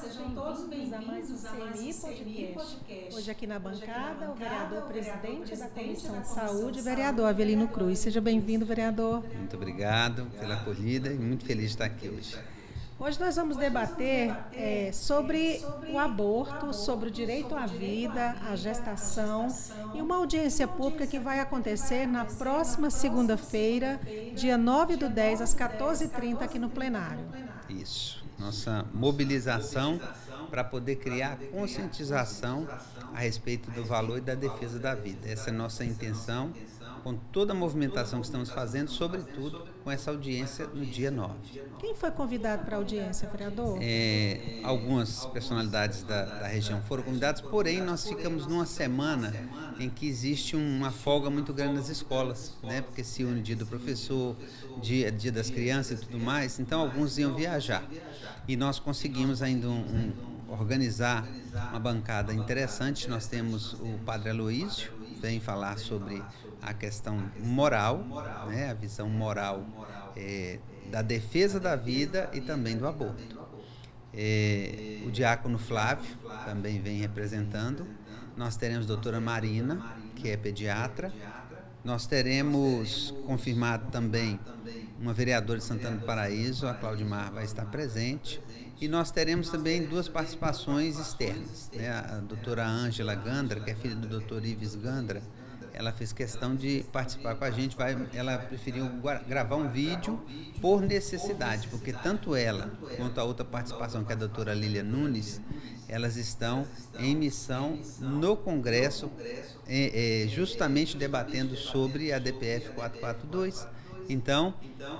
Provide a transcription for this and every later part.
sejam todos bem-vindos a mais um CMI Podcast. Hoje aqui na bancada, o vereador presidente da Comissão de Saúde, vereador Avelino Cruz. Seja bem-vindo, vereador. Muito obrigado pela acolhida e muito feliz de estar aqui hoje. Hoje nós vamos debater sobre o aborto, sobre o direito à vida, a gestação e uma audiência pública que vai acontecer na próxima segunda-feira, dia 9/10, às 14h30, aqui no plenário. Isso, nossa mobilização para poder criar conscientização a respeito do valor e da defesa da vida. Essa é a nossa intenção, com toda a movimentação que estamos fazendo, sobretudo com essa audiência no dia 9. Quem foi convidado para a audiência, vereador? Algumas personalidades da região foram convidadas, porém nós ficamos numa semana em que existe uma folga muito grande nas escolas, né? Porque se une dia do professor, dia das crianças e tudo mais, então alguns iam viajar. E nós conseguimos ainda organizar uma bancada interessante. Nós temos o Padre Aloísio, vem falar sobre a questão moral, né, a visão moral da defesa da vida e também do aborto. O diácono Flávio também vem representando. Nós teremos a doutora Marina, que é pediatra. Nós teremos confirmado também uma vereadora de Santana do Paraíso, a Claudimar vai estar presente. E nós teremos também duas participações externas, né? A doutora Ângela Gandra, que é filha do doutor Ives Gandra, ela fez questão de participar com a gente, ela preferiu gravar um vídeo por necessidade, porque tanto ela quanto a outra participação, que é a doutora Lília Nunes, elas estão em missão no Congresso, justamente debatendo sobre a DPF 442. Então,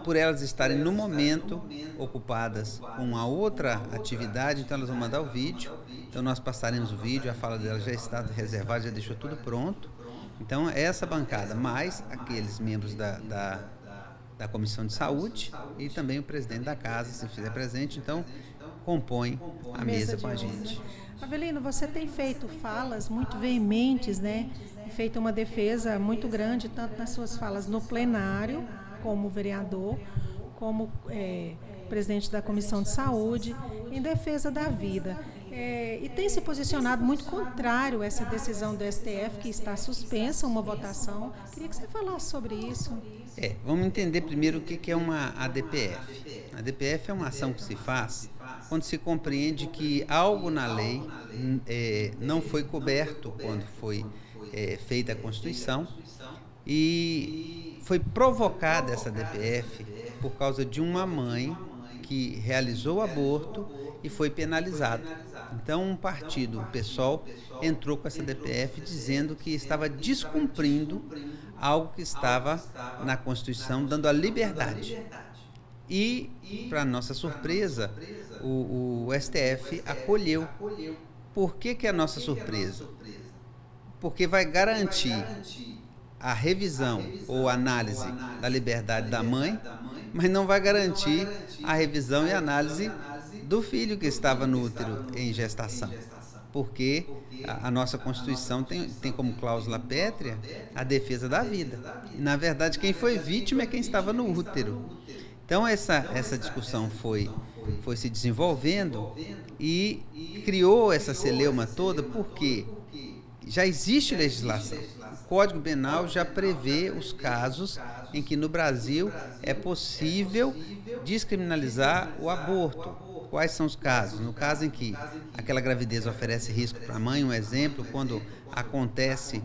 por elas estarem no momento ocupadas com a outra atividade, então elas vão mandar o vídeo, então nós passaremos o vídeo, a fala dela já está reservada, já deixou tudo pronto. Então, essa bancada, mais aqueles membros da Comissão de Saúde e também o presidente da casa, se fizer presente, então compõe a mesa com a gente. Avelino, você tem feito falas muito veementes, né? Feito uma defesa muito grande, tanto nas suas falas no plenário, como vereador, como presidente da Comissão de Saúde, em defesa da vida. E tem se posicionado muito contrário a essa decisão do STF, que está suspensa uma votação. Queria que você falasse sobre isso. Vamos entender primeiro o que é uma ADPF. A ADPF é uma ação que se faz quando se compreende que algo na lei não foi coberto quando foi feita a Constituição, e foi provocada essa ADPF por causa de uma mãe que realizou o aborto e foi penalizada. Então, um partido, o PSOL, entrou com essa DPF dizendo que estava descumprindo algo que estava na Constituição, dando a liberdade. E, para nossa surpresa, o STF acolheu. Por que é a nossa surpresa? Porque vai garantir a revisão ou análise da liberdade da mãe, mas não vai garantir a revisão e análise do filho que estava no útero em gestação, porque a nossa Constituição tem como cláusula pétrea a defesa da vida. E, na verdade, quem foi vítima é quem estava no útero. Então, essa discussão foi se desenvolvendo e criou essa celeuma toda, porque já existe legislação. O Código Penal já prevê os casos em que no Brasil é possível descriminalizar o aborto. Quais são os casos? No caso em que aquela gravidez oferece risco para a mãe, um exemplo, quando acontece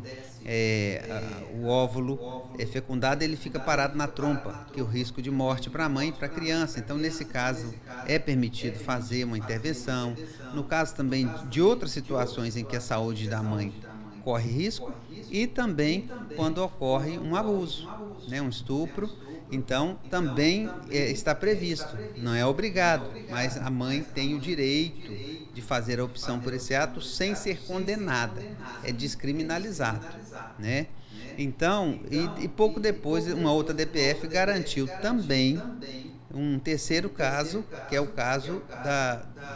o óvulo fecundado, ele fica parado na trompa, que é o risco de morte para a mãe e para a criança. Então, nesse caso, é permitido fazer uma intervenção. No caso também de outras situações em que a saúde da mãe corre risco, e também quando ocorre um abuso, né, um estupro. Então, também está previsto, não é obrigado, mas a mãe tem o direito de fazer a opção por esse ato sem ser condenada, é descriminalizado, né? Então, e pouco depois, uma outra DPF garantiu também um terceiro caso, que é o caso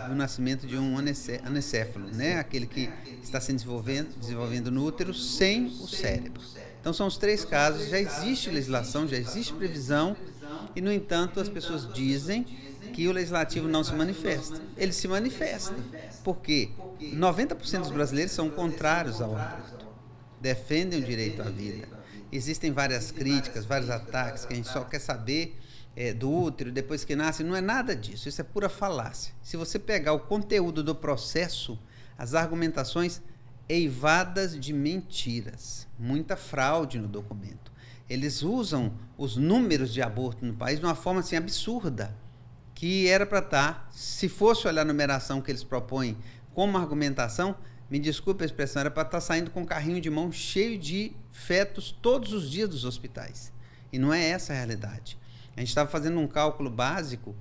do nascimento de um anencéfalo, né? Aquele que está se desenvolvendo no útero sem o cérebro. Então, são os três casos, já existe legislação, já existe previsão, e, no entanto, as pessoas dizem que o legislativo não se manifesta. Ele se manifesta, porque 90% dos brasileiros são contrários ao aborto, defendem o direito à vida. Existem várias críticas, vários ataques, que a gente só quer saber do útero, depois que nasce. Não é nada disso, isso é pura falácia. Se você pegar o conteúdo do processo, as argumentações eivadas de mentiras, muita fraude no documento. Eles usam os números de aborto no país de uma forma assim absurda, que era para estar, se fosse olhar a numeração que eles propõem como argumentação, me desculpe a expressão, era para estar saindo com um carrinho de mão cheio de fetos todos os dias dos hospitais. E não é essa a realidade. A gente estava fazendo um cálculo básico,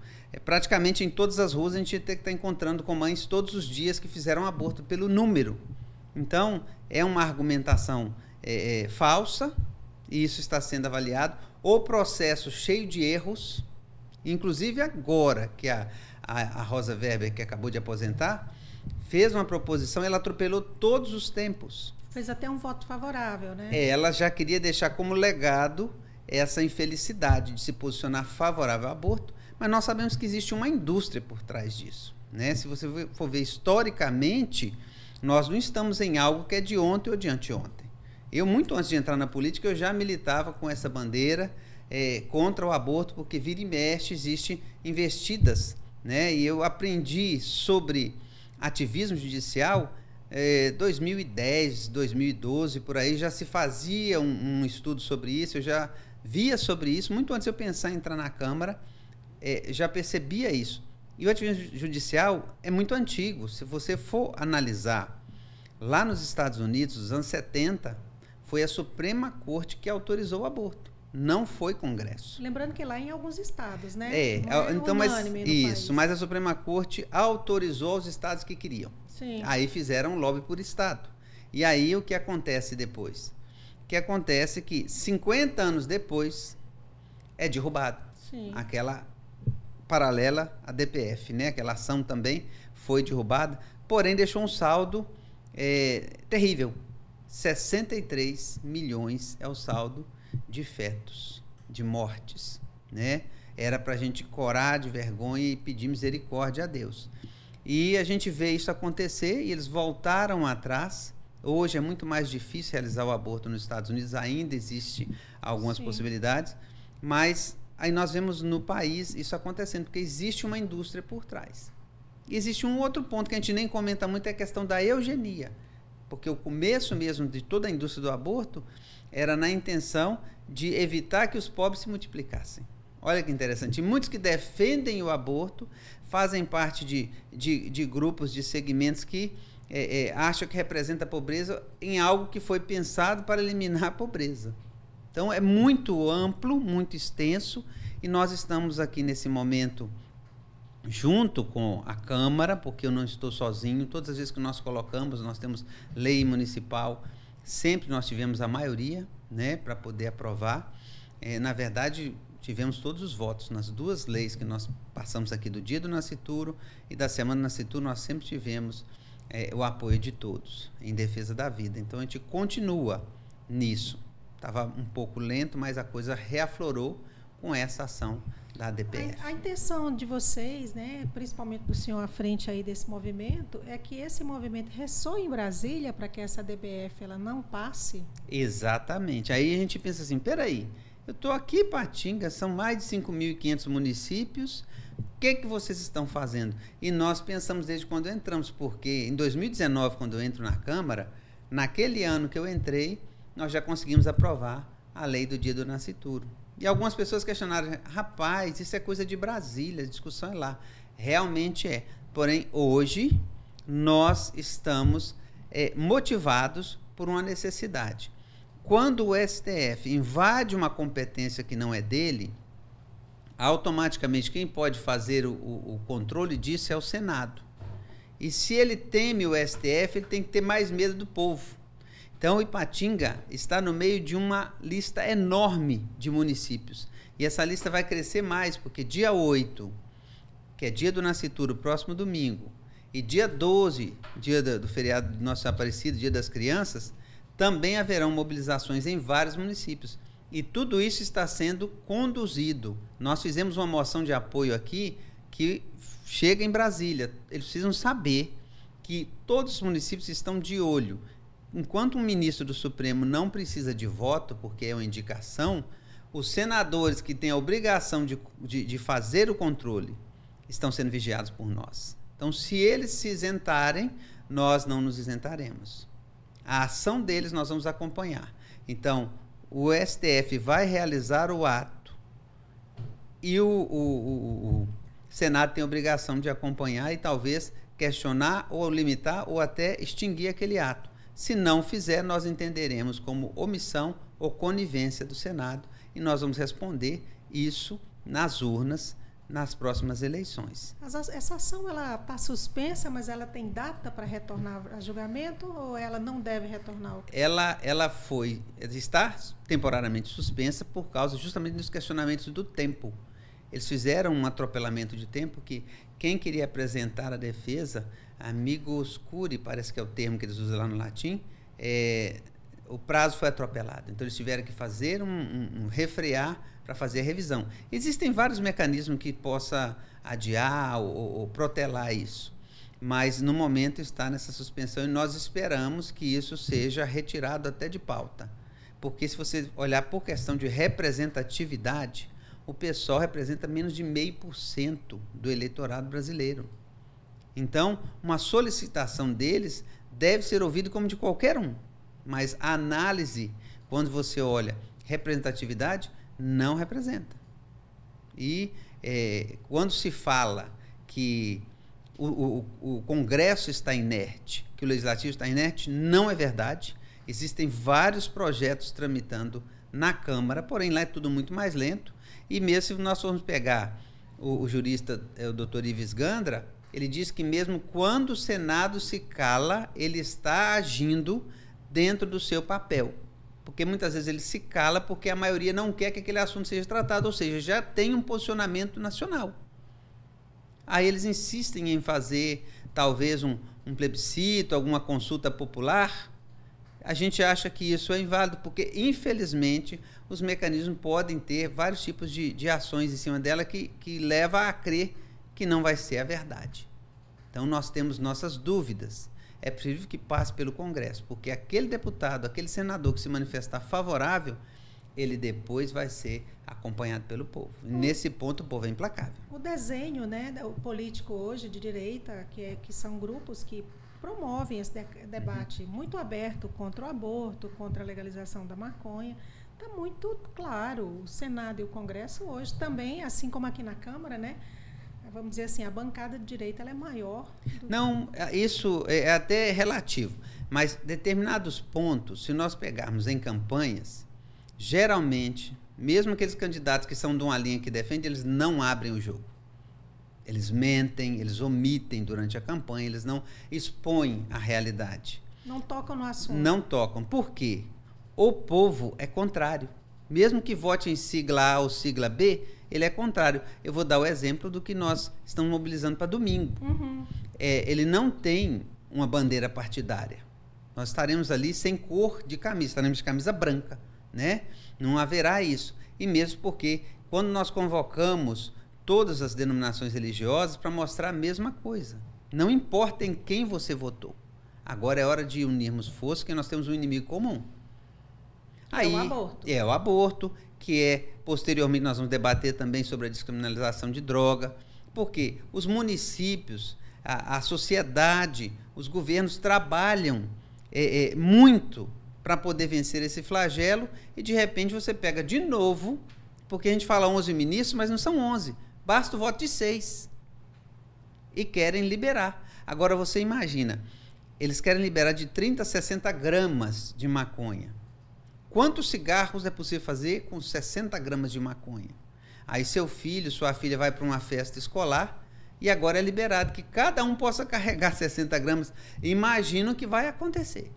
praticamente em todas as ruas a gente ia ter que estar encontrando com mães todos os dias que fizeram aborto pelo número. Então, é uma argumentação falsa, e isso está sendo avaliado. O processo cheio de erros, inclusive agora que a Rosa Weber, que acabou de aposentar, fez uma proposição, ela atropelou todos os tempos. Fez até um voto favorável, né? Ela já queria deixar como legado essa infelicidade de se posicionar favorável ao aborto, mas nós sabemos que existe uma indústria por trás disso, né? Se você for ver historicamente, nós não estamos em algo que é de ontem ou de anteontem. Eu, muito antes de entrar na política, eu já militava com essa bandeira contra o aborto, porque vira e mexe, existem investidas, né? E eu aprendi sobre ativismo judicial 2010, 2012, por aí, já se fazia um estudo sobre isso, eu já via sobre isso, muito antes de eu pensar em entrar na Câmara, já percebia isso. E o ativismo judicial é muito antigo. Se você for analisar, lá nos Estados Unidos, nos anos 70, foi a Suprema Corte que autorizou o aborto, não foi Congresso. Lembrando que lá em alguns estados, né? Então, mas a Suprema Corte autorizou os estados que queriam. Sim. Aí fizeram um lobby por estado. E aí o que acontece depois? O que acontece é que 50 anos depois é derrubado. Sim. Aquela paralela à DPF, né? Aquela ação também foi derrubada, porém deixou um saldo terrível. 63 milhões é o saldo de fetos, de mortes, né? Era para a gente corar de vergonha e pedir misericórdia a Deus. E a gente vê isso acontecer e eles voltaram atrás. Hoje é muito mais difícil realizar o aborto nos Estados Unidos, ainda existe algumas possibilidades, mas aí nós vemos no país isso acontecendo, porque existe uma indústria por trás. E existe um outro ponto que a gente nem comenta muito, é a questão da eugenia, porque o começo mesmo de toda a indústria do aborto era na intenção de evitar que os pobres se multiplicassem. Olha que interessante. E muitos que defendem o aborto fazem parte de grupos, de segmentos que acham que representa a pobreza em algo que foi pensado para eliminar a pobreza. Então, é muito amplo, muito extenso, e nós estamos aqui nesse momento junto com a Câmara, porque eu não estou sozinho. Todas as vezes que nós colocamos, nós temos lei municipal, sempre nós tivemos a maioria, né, para poder aprovar. Na verdade, tivemos todos os votos nas duas leis que nós passamos aqui, do Dia do Nascituro e da Semana do Nascituro, nós sempre tivemos o apoio de todos em defesa da vida. Então, a gente continua nisso. Estava um pouco lento, mas a coisa reaflorou com essa ação da DPF. A intenção de vocês, né, principalmente do senhor à frente aí desse movimento, é que esse movimento ressoe em Brasília para que essa DPF ela não passe? Exatamente. Aí a gente pensa assim, peraí, eu estou aqui em Patinga, são mais de 5.500 municípios, o que vocês estão fazendo? E nós pensamos desde quando entramos, porque em 2019, quando eu entro na Câmara, naquele ano que eu entrei, nós já conseguimos aprovar a lei do Dia do Nascituro. E algumas pessoas questionaram, rapaz, isso é coisa de Brasília, a discussão é lá. Realmente é. Porém, hoje, nós estamos motivados por uma necessidade. Quando o STF invade uma competência que não é dele, automaticamente quem pode fazer o controle disso é o Senado. E se ele teme o STF, ele tem que ter mais medo do povo. Então, Ipatinga está no meio de uma lista enorme de municípios. E essa lista vai crescer mais, porque dia 8, que é dia do Nascituro, próximo domingo, e dia 12, dia do feriado de Nossa Senhora Aparecida, dia das crianças, também haverão mobilizações em vários municípios. E tudo isso está sendo conduzido. Nós fizemos uma moção de apoio aqui, que chega em Brasília. Eles precisam saber que todos os municípios estão de olho. Enquanto um ministro do Supremo não precisa de voto, porque é uma indicação, os senadores que têm a obrigação de fazer o controle estão sendo vigiados por nós. Então, se eles se isentarem, nós não nos isentaremos. A ação deles nós vamos acompanhar. Então, o STF vai realizar o ato e o Senado tem a obrigação de acompanhar e talvez questionar ou limitar ou até extinguir aquele ato. Se não fizer, nós entenderemos como omissão ou conivência do Senado e nós vamos responder isso nas urnas nas próximas eleições. Essa ação ela está suspensa, mas ela tem data para retornar a julgamento ou ela não deve retornar? Ela está temporariamente suspensa por causa justamente dos questionamentos do tempo. Eles fizeram um atropelamento de tempo que quem queria apresentar a defesa, amigos curi, parece que é o termo que eles usam lá no latim, o prazo foi atropelado. Então eles tiveram que fazer refrear para fazer a revisão. Existem vários mecanismos que possa adiar ou protelar isso, mas no momento está nessa suspensão e nós esperamos que isso seja retirado até de pauta, porque se você olhar por questão de representatividade, o PSOL representa menos de 0,5% do eleitorado brasileiro. Então, uma solicitação deles deve ser ouvida como de qualquer um, mas a análise, quando você olha representatividade, não representa. E quando se fala que o Congresso está inerte, que o Legislativo está inerte, não é verdade. Existem vários projetos tramitando na Câmara, porém lá é tudo muito mais lento. E mesmo se nós formos pegar o jurista, o doutor Ives Gandra, ele diz que mesmo quando o Senado se cala, ele está agindo dentro do seu papel. Porque muitas vezes ele se cala porque a maioria não quer que aquele assunto seja tratado, ou seja, já tem um posicionamento nacional. Aí eles insistem em fazer talvez um plebiscito, alguma consulta popular. A gente acha que isso é inválido, porque infelizmente os mecanismos podem ter vários tipos de ações em cima dela que leva a crer que não vai ser a verdade. Então nós temos nossas dúvidas. É preciso que passe pelo Congresso, porque aquele deputado, aquele senador que se manifestar favorável, ele depois vai ser acompanhado pelo povo. E nesse ponto o povo é implacável. O desenho, né, o político hoje de direita, que são grupos que promovem esse debate muito aberto contra o aborto, contra a legalização da maconha, está muito claro. O Senado e o Congresso hoje também, assim como aqui na Câmara, né, vamos dizer assim, a bancada de direita ela é maior. Não, isso é até relativo, mas determinados pontos, se nós pegarmos em campanhas, geralmente, mesmo aqueles candidatos que são de uma linha que defende, eles não abrem o jogo. Eles mentem, eles omitem durante a campanha, eles não expõem a realidade. Não tocam no assunto. Não tocam. Por quê? O povo é contrário. Mesmo que vote em sigla A ou sigla B, ele é contrário. Eu vou dar o exemplo do que nós estamos mobilizando para domingo. Uhum. Ele não tem uma bandeira partidária. Nós estaremos ali sem cor de camisa, estaremos de camisa branca, né? Não haverá isso. E mesmo porque, quando nós convocamos todas as denominações religiosas para mostrar a mesma coisa, não importa em quem você votou. Agora é hora de unirmos forças, porque nós temos um inimigo comum. Aí, é o aborto. É o aborto, que posteriormente nós vamos debater também sobre a descriminalização de droga, porque os municípios, a sociedade, os governos trabalham muito para poder vencer esse flagelo e de repente você pega de novo, porque a gente fala 11 ministros, mas não são 11, basta o voto de 6 e querem liberar. Agora você imagina, eles querem liberar de 30 a 60 gramas de maconha. Quantos cigarros é possível fazer com 60 gramas de maconha? Aí seu filho, sua filha vai para uma festa escolar e agora é liberado que cada um possa carregar 60 gramas. Imagina o que vai acontecer.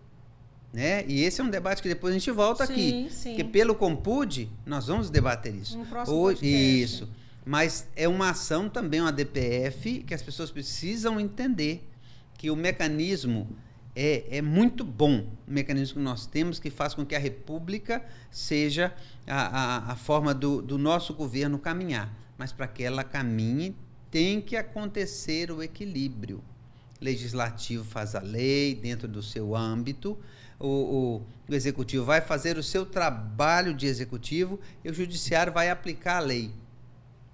Né? E esse é um debate que depois a gente volta aqui. Sim. Porque pelo Compude, nós vamos debater isso. No próximo podcast. Isso. Mas é uma ação também, uma DPF, que as pessoas precisam entender que o mecanismo é muito bom, o mecanismo que nós temos, que faz com que a República seja a forma do nosso governo caminhar. Mas para que ela caminhe, tem que acontecer o equilíbrio. O legislativo faz a lei dentro do seu âmbito, o executivo vai fazer o seu trabalho de executivo e o judiciário vai aplicar a lei.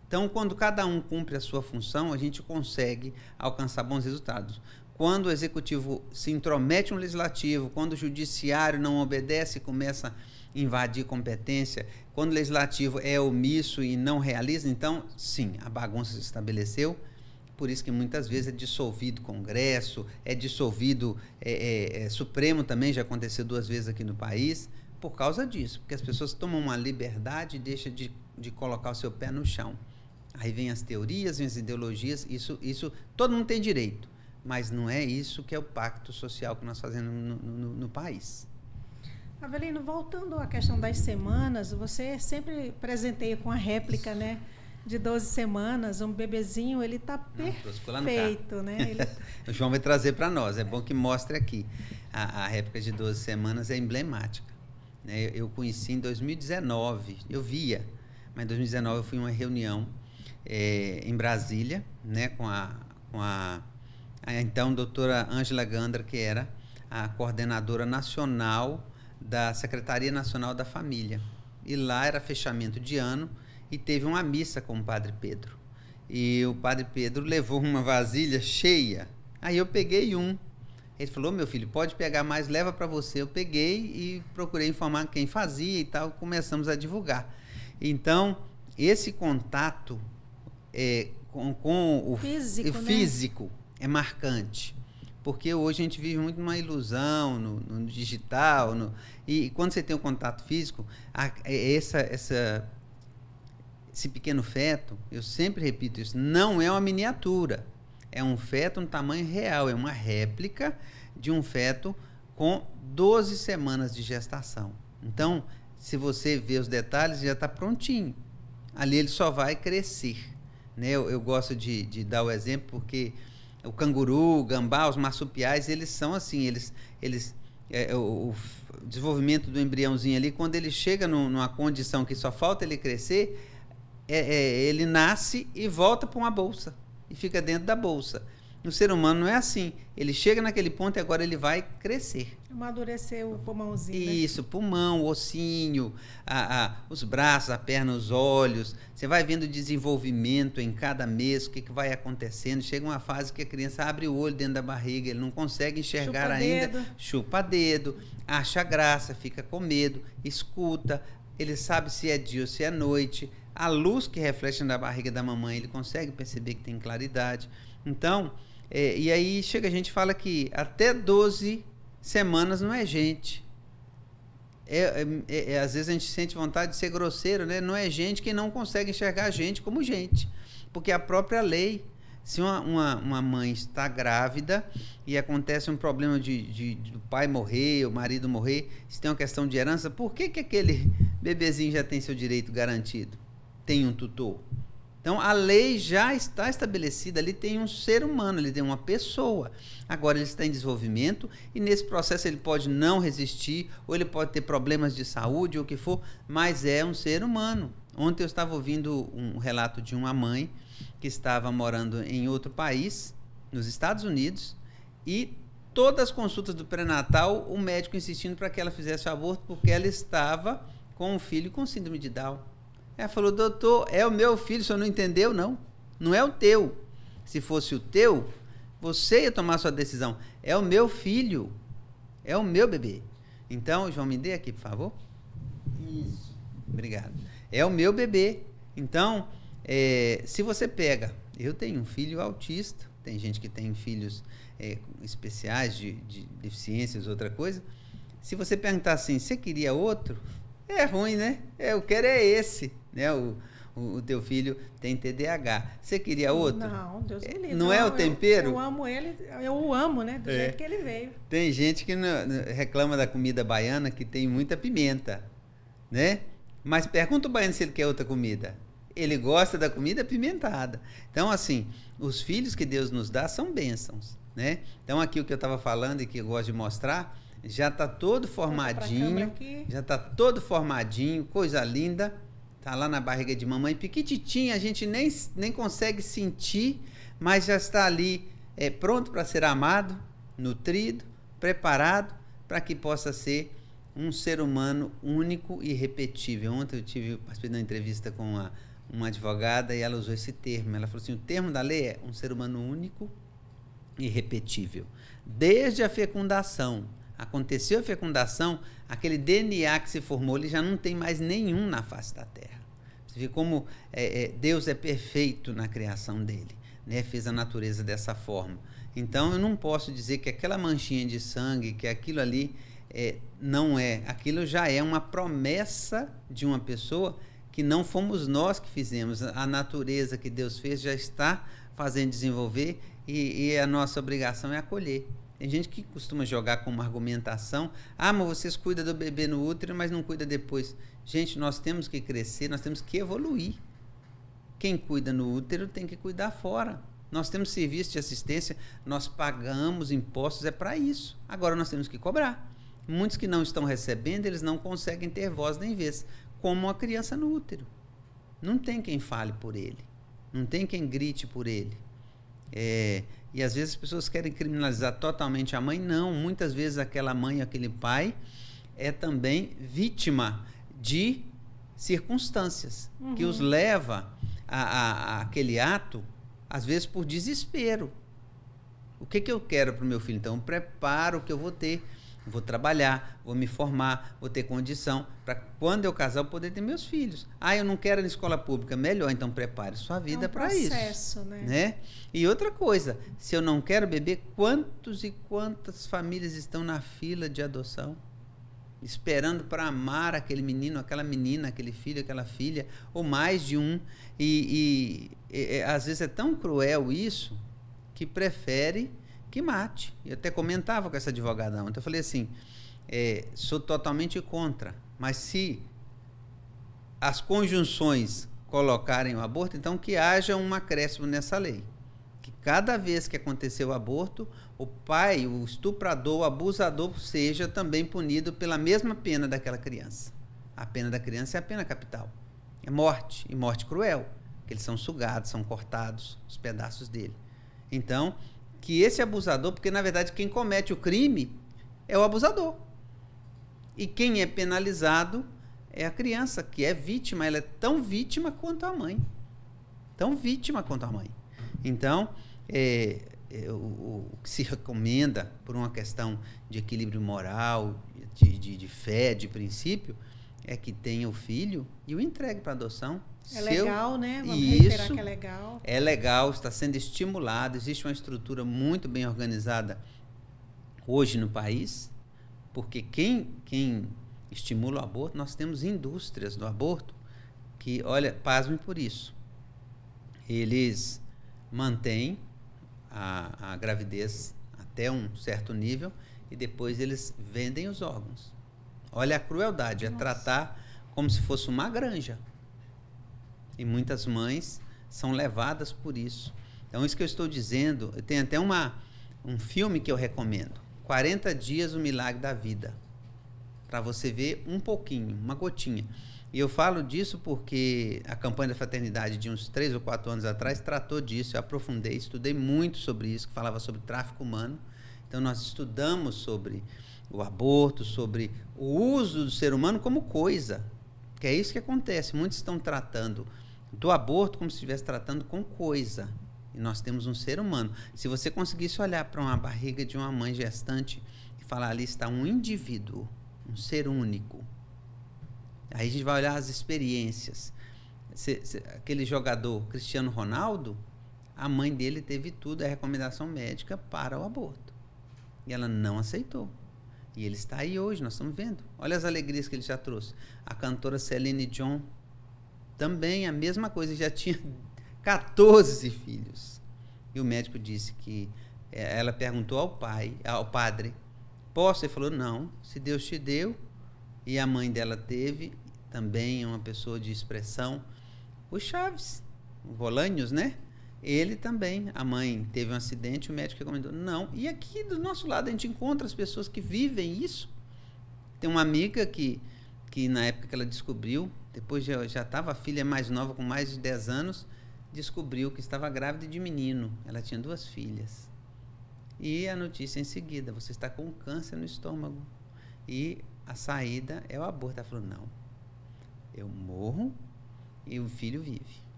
Então, quando cada um cumpre a sua função, a gente consegue alcançar bons resultados. Quando o executivo se intromete no legislativo, quando o judiciário não obedece e começa a invadir competência, quando o legislativo é omisso e não realiza, então, sim, a bagunça se estabeleceu. Por isso que muitas vezes é dissolvido Congresso, é dissolvido Supremo também, já aconteceu 2 vezes aqui no país, por causa disso, porque as pessoas tomam uma liberdade e deixam de colocar o seu pé no chão. Aí vem as teorias, vem as ideologias, isso todo mundo tem direito, mas não é isso que é o pacto social que nós fazemos no país. Avelino, voltando à questão das semanas, você sempre presenteia com a réplica, né? De 12 semanas, um bebezinho, ele está perfeito, né? O João vai trazer para nós, é bom que mostre aqui. A réplica de 12 semanas é emblemática. Né? Eu conheci em 2019, eu via, mas em 2019 eu fui em uma reunião em Brasília, né, com a então doutora Ângela Gandra, que era a coordenadora nacional da Secretaria Nacional da Família. E lá era fechamento de ano, e teve uma missa com o Padre Pedro. E o Padre Pedro levou uma vasilha cheia. Aí eu peguei um. Ele falou, meu filho, pode pegar mais, leva para você. Eu peguei e procurei informar quem fazia e tal, começamos a divulgar. Então, esse contato com o físico é marcante. Porque hoje a gente vive muito numa ilusão, no digital, e quando você tem o contato físico, esse pequeno feto, eu sempre repito isso, não é uma miniatura, é um feto no tamanho real, é uma réplica de um feto com 12 semanas de gestação. Então, se você vê os detalhes, já está prontinho. Ali ele só vai crescer. Né? Eu gosto de dar o exemplo porque o canguru, o gambá, os marsupiais, eles são assim, o desenvolvimento do embriãozinho ali, quando ele chega numa condição que só falta ele crescer, ele nasce e volta para uma bolsa e fica dentro da bolsa. No ser humano não é assim. Ele chega naquele ponto e agora ele vai crescer. Amadurecer o pulmãozinho. Isso, né? Pulmão, ossinho, os braços, a perna, os olhos. Você vai vendo o desenvolvimento em cada mês, o que vai acontecendo. Chega uma fase que a criança abre o olho dentro da barriga, ele não consegue enxergar ainda. Chupa dedo, acha graça, fica com medo, escuta, ele sabe se é dia ou se é noite. A luz que reflete na barriga da mamãe, ele consegue perceber que tem claridade. Então, e aí chega a gente fala que até 12 semanas não é gente. Às vezes a gente sente vontade de ser grosseiro, né? Não é gente que não consegue enxergar a gente como gente. Porque a própria lei, se uma mãe está grávida e acontece um problema do pai morrer, o marido morrer, se tem uma questão de herança, por que aquele bebezinho já tem seu direito garantido? Tem um tutor. Então, a lei já está estabelecida, ali tem um ser humano, ele tem uma pessoa. Agora, ele está em desenvolvimento e nesse processo ele pode não resistir, ou ele pode ter problemas de saúde, ou o que for, mas é um ser humano. Ontem eu estava ouvindo um relato de uma mãe que estava morando em outro país, nos Estados Unidos, e todas as consultas do pré-natal, o médico insistindo para que ela fizesse o aborto, porque ela estava com um filho com síndrome de Down. Ela falou, doutor, é o meu filho, o senhor não entendeu? Não, não é o teu. Se fosse o teu, você ia tomar sua decisão. É o meu filho, é o meu bebê. Então, João, me dê aqui, por favor. Isso. Obrigado. É o meu bebê. Então, se você pega... Eu tenho um filho autista, tem gente que tem filhos especiais de deficiências, outra coisa. Se você perguntar assim, você queria outro? É ruim, né? Eu quero esse. Né? O teu filho tem TDAH. Você queria outro? Não, Deus me livre. Não é o tempero? Eu amo ele, eu o amo, né? Do jeito que ele veio. Tem gente que reclama da comida baiana que tem muita pimenta, né? Mas pergunta o baiano se ele quer outra comida. Ele gosta da comida apimentada. Então, assim, os filhos que Deus nos dá são bênçãos, né? Então, aqui o que eu estava falando e que eu gosto de mostrar, já está todo formadinho, coisa linda, está lá na barriga de mamãe, piquititinha, a gente nem consegue sentir, mas já está ali pronto para ser amado, nutrido, preparado para que possa ser um ser humano único e irrepetível. Ontem eu participei de uma entrevista com uma advogada e ela usou esse termo. Ela falou assim, o termo da lei é um ser humano único e irrepetível. Desde a fecundação, aconteceu a fecundação, aquele DNA que se formou, ele já não tem mais nenhum na face da Terra. Você vê como Deus é perfeito na criação dele, né? Fez a natureza dessa forma. Então, eu não posso dizer que aquela manchinha de sangue, que aquilo ali não é. Aquilo já é uma promessa de uma pessoa que não fomos nós que fizemos. A natureza que Deus fez já está fazendo desenvolver e a nossa obrigação é acolher. Tem gente que costuma jogar como argumentação, mas vocês cuidam do bebê no útero, mas não cuida depois. Gente, nós temos que crescer, nós temos que evoluir. Quem cuida no útero tem que cuidar fora. Nós temos serviço de assistência, nós pagamos impostos, é para isso. Agora nós temos que cobrar. Muitos que não estão recebendo, eles não conseguem ter voz nem vez, como uma criança no útero. Não tem quem fale por ele, não tem quem grite por ele. E às vezes as pessoas querem criminalizar totalmente a mãe. Não, muitas vezes aquela mãe, aquele pai é também vítima de circunstâncias que os leva a aquele ato, às vezes por desespero. O que eu quero para o meu filho? Então, eu preparo o que eu vou ter. Vou trabalhar, vou me formar, vou ter condição para quando eu casar eu poder ter meus filhos. Eu não quero na escola pública, melhor, então prepare sua vida para isso. É um processo, né? E outra coisa, se eu não quero bebê, quantos e quantas famílias estão na fila de adoção, esperando para amar aquele menino, aquela menina, aquele filho, aquela filha, ou mais de um, e às vezes é tão cruel isso, que prefere que mate. Eu até comentava com essa advogada ontem, eu falei assim, sou totalmente contra, mas se as conjunções colocarem o aborto, então que haja um acréscimo nessa lei, que cada vez que acontecer o aborto, o pai, o estuprador, o abusador seja também punido pela mesma pena daquela criança. A pena da criança é a pena capital, é morte, e morte cruel, que eles são sugados, são cortados os pedaços dele. Então, que esse abusador, porque na verdade quem comete o crime é o abusador. E quem é penalizado é a criança, que é vítima, ela é tão vítima quanto a mãe. Tão vítima quanto a mãe. Então, o que se recomenda, por uma questão de equilíbrio moral, de fé, de princípio, é que tenha o filho e o entregue para adoção. Legal, né? Vamos reiterar que é legal. É legal, está sendo estimulado, existe uma estrutura muito bem organizada hoje no país, porque quem estimula o aborto, nós temos indústrias do aborto que, olha, pasmem por isso, eles mantêm a gravidez até um certo nível e depois eles vendem os órgãos. Olha a crueldade, é tratar como se fosse uma granja. E muitas mães são levadas por isso. Então, isso que eu estou dizendo, tem até um filme que eu recomendo, 40 Dias, o Milagre da Vida, para você ver um pouquinho, uma gotinha. E eu falo disso porque a campanha da fraternidade de uns 3 ou 4 anos atrás tratou disso, eu aprofundei, estudei muito sobre isso, que falava sobre tráfico humano. Então, nós estudamos sobre o aborto, sobre o uso do ser humano como coisa, que é isso que acontece. Muitos estão tratando do aborto como se estivesse tratando com coisa. E nós temos um ser humano. Se você conseguisse olhar para uma barriga de uma mãe gestante e falar, ali está um indivíduo, um ser único. Aí a gente vai olhar as experiências. Aquele jogador Cristiano Ronaldo, a mãe dele teve tudo, a recomendação médica para o aborto. E ela não aceitou. E ele está aí hoje, nós estamos vendo. Olha as alegrias que ele já trouxe. A cantora Celine Dion, também a mesma coisa, já tinha 14 filhos. E o médico disse que ela perguntou ao padre, posso? Ele falou, não, se Deus te deu, e a mãe dela teve, também é uma pessoa de expressão. O Chaves, o Bolanhos, né? Ele também, a mãe teve um acidente, o médico recomendou, não. E aqui do nosso lado a gente encontra as pessoas que vivem isso. Tem uma amiga que que na época que ela descobriu, depois já estava a filha mais nova, com mais de 10 anos, descobriu que estava grávida de menino. Ela tinha 2 filhas. E a notícia em seguida, você está com câncer no estômago. E a saída é o aborto. Ela falou, não, eu morro e o filho vive.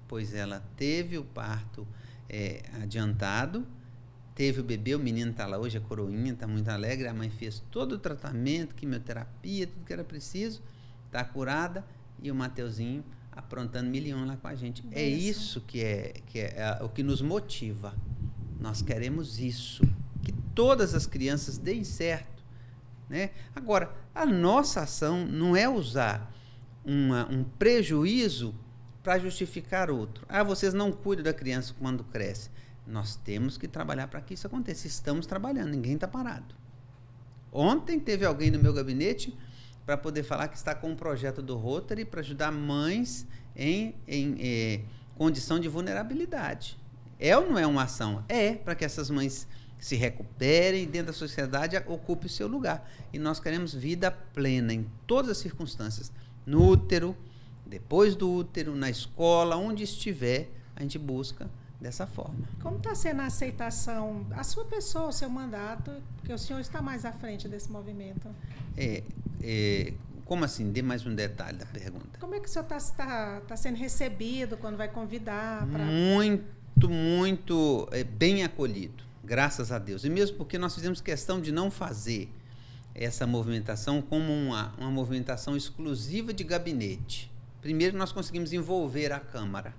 Pois ela teve o parto adiantado, teve o bebê, o menino está lá hoje, a coroinha, está muito alegre, a mãe fez todo o tratamento, quimioterapia, tudo que era preciso, está curada, e o Mateuzinho aprontando 1.000 lá com a gente. É isso que é o que nos motiva. Nós queremos isso, que todas as crianças deem certo, né? Agora, a nossa ação não é usar um prejuízo para justificar outro. Vocês não cuidam da criança quando cresce. Nós temos que trabalhar para que isso aconteça. Estamos trabalhando, ninguém está parado. Ontem teve alguém no meu gabinete para poder falar que está com um projeto do Rotary para ajudar mães em condição de vulnerabilidade. É ou não é uma ação? É, para que essas mães se recuperem dentro da sociedade, ocupe o seu lugar. E nós queremos vida plena em todas as circunstâncias. No útero, depois do útero, na escola, onde estiver, a gente busca dessa forma. Como está sendo a aceitação, a sua pessoa, o seu mandato, porque o senhor está mais à frente desse movimento? Como assim? Dê mais um detalhe da pergunta. Como é que o senhor está sendo recebido quando vai convidar? Muito bem acolhido, graças a Deus. E mesmo porque nós fizemos questão de não fazer essa movimentação como uma movimentação exclusiva de gabinete. Primeiro, nós conseguimos envolver a Câmara.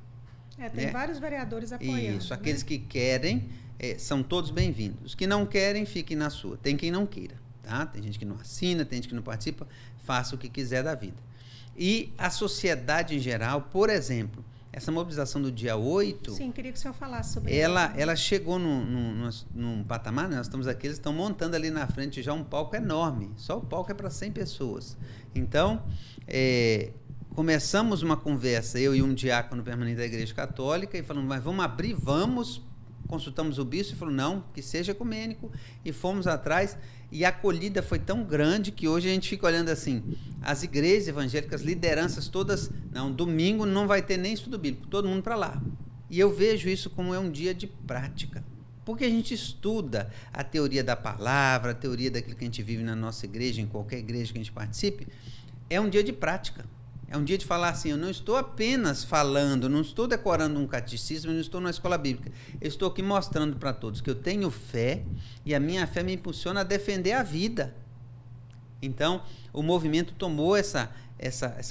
Tem vários vereadores apoiando. Isso, aqueles que querem são todos bem-vindos. Os que não querem, fiquem na sua. Tem quem não queira, tá? Tem gente que não assina, tem gente que não participa, faça o que quiser da vida. E a sociedade em geral, por exemplo, essa mobilização do dia 8... Sim, queria que o senhor falasse sobre ela chegou num patamar, nós estamos aqui, eles estão montando ali na frente já um palco enorme. Só o palco é para 100 pessoas. Então, começamos uma conversa, eu e um diácono permanente da Igreja Católica, e falamos, mas vamos abrir, consultamos o bispo e falou, não, que seja ecumênico, e fomos atrás, e a acolhida foi tão grande que hoje a gente fica olhando assim, as igrejas evangélicas, lideranças todas, não, domingo não vai ter nem estudo bíblico, todo mundo para lá. E eu vejo isso como um dia de prática, porque a gente estuda a teoria da palavra, a teoria daquilo que a gente vive na nossa igreja, em qualquer igreja que a gente participe, é um dia de prática. É um dia de falar assim, eu não estou apenas falando, não estou decorando um catecismo, não estou numa escola bíblica. Eu estou aqui mostrando para todos que eu tenho fé e a minha fé me impulsiona a defender a vida. Então, o movimento tomou essa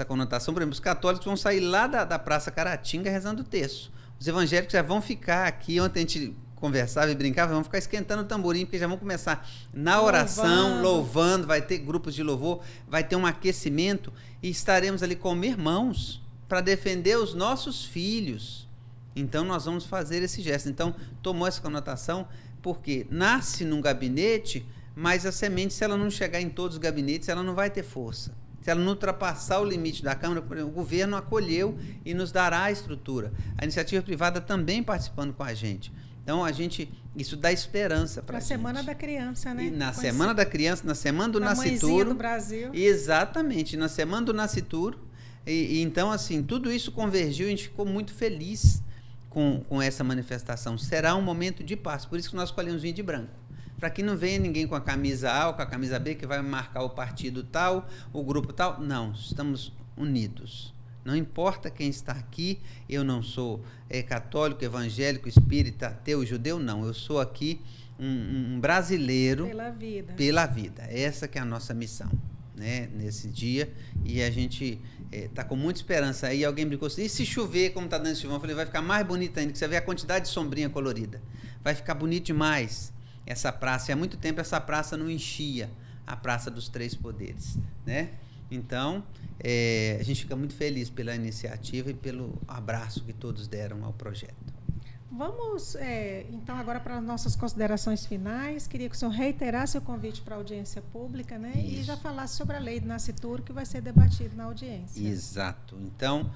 conotação. Por exemplo, os católicos vão sair lá da Praça Caratinga rezando o terço. Os evangélicos já vão ficar aqui, ontem a gente conversava e brincava, vão ficar esquentando o tamborim, porque já vão começar na oração, louvando, vai ter grupos de louvor, vai ter um aquecimento e estaremos ali como irmãos para defender os nossos filhos. Então, nós vamos fazer esse gesto. Então, tomou essa conotação porque nasce num gabinete, mas a semente, se ela não chegar em todos os gabinetes, ela não vai ter força. Se ela não ultrapassar o limite da Câmara, por exemplo, o governo acolheu e nos dará a estrutura. A iniciativa privada também participando com a gente. Então, isso dá esperança para a gente. Na Semana da Criança, né? E na Semana da Criança, na Semana do Nascituro. Do Brasil. Exatamente, na Semana do Nascituro. E então, assim, tudo isso convergiu e a gente ficou muito feliz com essa manifestação. Será um momento de paz, por isso que nós escolhemos vir de branco. Para que não venha ninguém com a camisa A ou com a camisa B, que vai marcar o partido tal, o grupo tal. Não, estamos unidos. Não importa quem está aqui, eu não sou católico, evangélico, espírita, ateu, judeu, não. Eu sou aqui um brasileiro pela vida. Essa que é a nossa missão, né, nesse dia. E a gente está com muita esperança. Aí alguém brincou assim, e se chover como está dando esse chuvão? Eu falei, vai ficar mais bonito ainda, que você vê a quantidade de sombrinha colorida. Vai ficar bonito demais essa praça. E há muito tempo essa praça não enchia, a Praça dos Três Poderes, né? Então, a gente fica muito feliz pela iniciativa e pelo abraço que todos deram ao projeto. Vamos, então, agora para as nossas considerações finais. Queria que o senhor reiterasse o convite para a audiência pública, né? E já falasse sobre a lei do Nascituro, que vai ser debatido na audiência. Exato. Então,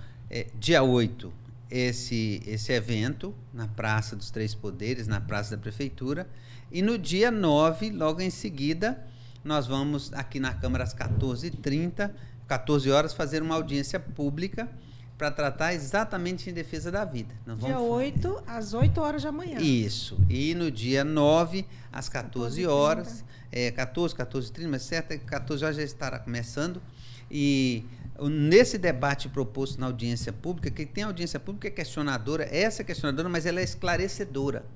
dia 8, esse evento na Praça dos Três Poderes, na Praça da Prefeitura. E no dia 9, logo em seguida, nós vamos aqui na Câmara às 14h30 14 horas, fazer uma audiência pública para tratar exatamente em defesa da vida. Dia 8, às 8 horas da manhã. Isso. E no dia 9, às 14 horas, 14h30, mas certo, 14 horas já estará começando. E nesse debate proposto na audiência pública, que tem audiência pública questionadora, essa é questionadora, mas ela é esclarecedora.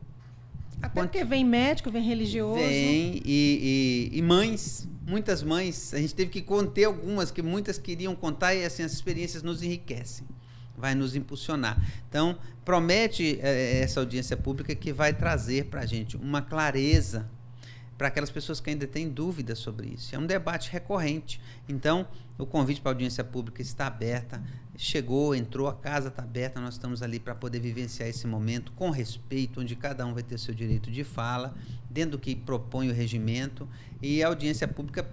Até porque vem médico, vem religioso. Vem, e mães, muitas mães, a gente teve que conter algumas, que muitas queriam contar, e assim, as experiências nos enriquecem, vai nos impulsionar. Então, promete essa audiência pública que vai trazer para a gente uma clareza para aquelas pessoas que ainda têm dúvidas sobre isso. É um debate recorrente. Então, o convite para a audiência pública está aberta, chegou, entrou, a casa está aberta, nós estamos ali para poder vivenciar esse momento com respeito, onde cada um vai ter seu direito de fala, dentro do que propõe o regimento, e a audiência pública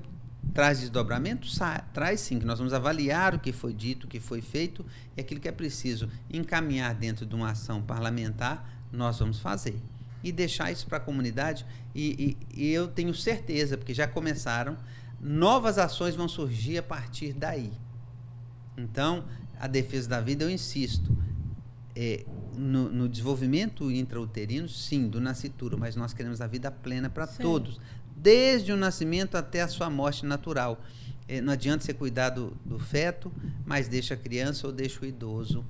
traz desdobramento? Traz sim, que nós vamos avaliar o que foi dito, o que foi feito, e aquilo que é preciso encaminhar dentro de uma ação parlamentar, nós vamos fazer. E deixar isso para a comunidade, e eu tenho certeza, porque já começaram, novas ações vão surgir a partir daí. Então, a defesa da vida, eu insisto, no desenvolvimento intrauterino, sim, do nascituro, mas nós queremos a vida plena para todos, desde o nascimento até a sua morte natural. Não adianta você cuidar do feto, mas deixa a criança ou deixa o idoso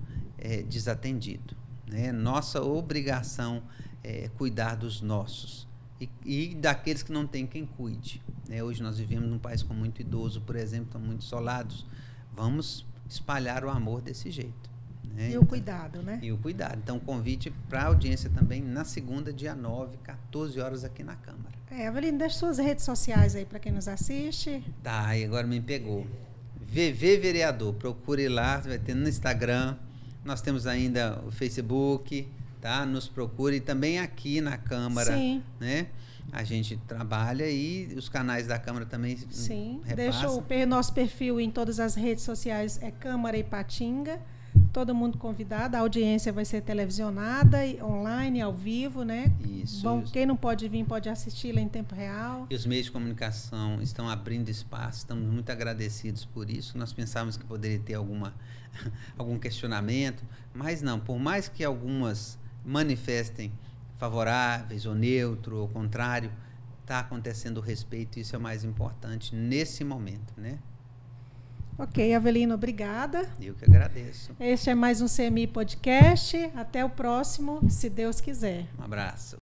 desatendido. Né? Nossa obrigação é cuidar dos nossos e daqueles que não tem quem cuide. Né? Hoje nós vivemos num país com muito idoso, por exemplo, estão muito isolados. Vamos espalhar o amor desse jeito. Né? E o cuidado, né? E o cuidado. Então, convite para a audiência também na segunda, dia 9, 14 horas aqui na Câmara. Avelino, deixa suas redes sociais aí para quem nos assiste. Tá, e agora me pegou. VV Vereador, procure lá, vai ter no Instagram, nós temos ainda o Facebook, tá? Nos procure também aqui na Câmara. Sim. Né? A gente trabalha e os canais da Câmara também repassam. Deixa o nosso perfil em todas as redes sociais, é Câmara Ipatinga. Todo mundo convidado, a audiência vai ser televisionada, online, ao vivo, né? Isso. Quem não pode vir pode assistir-la em tempo real. E os meios de comunicação estão abrindo espaço, estamos muito agradecidos por isso. Nós pensávamos que poderia ter algum questionamento, mas não, por mais que algumas manifestem favoráveis ou neutro, ou contrário, está acontecendo o respeito, e isso é o mais importante nesse momento, né? Ok, Avelino, obrigada. Eu que agradeço. Este é mais um CMI Podcast. Até o próximo, se Deus quiser. Um abraço.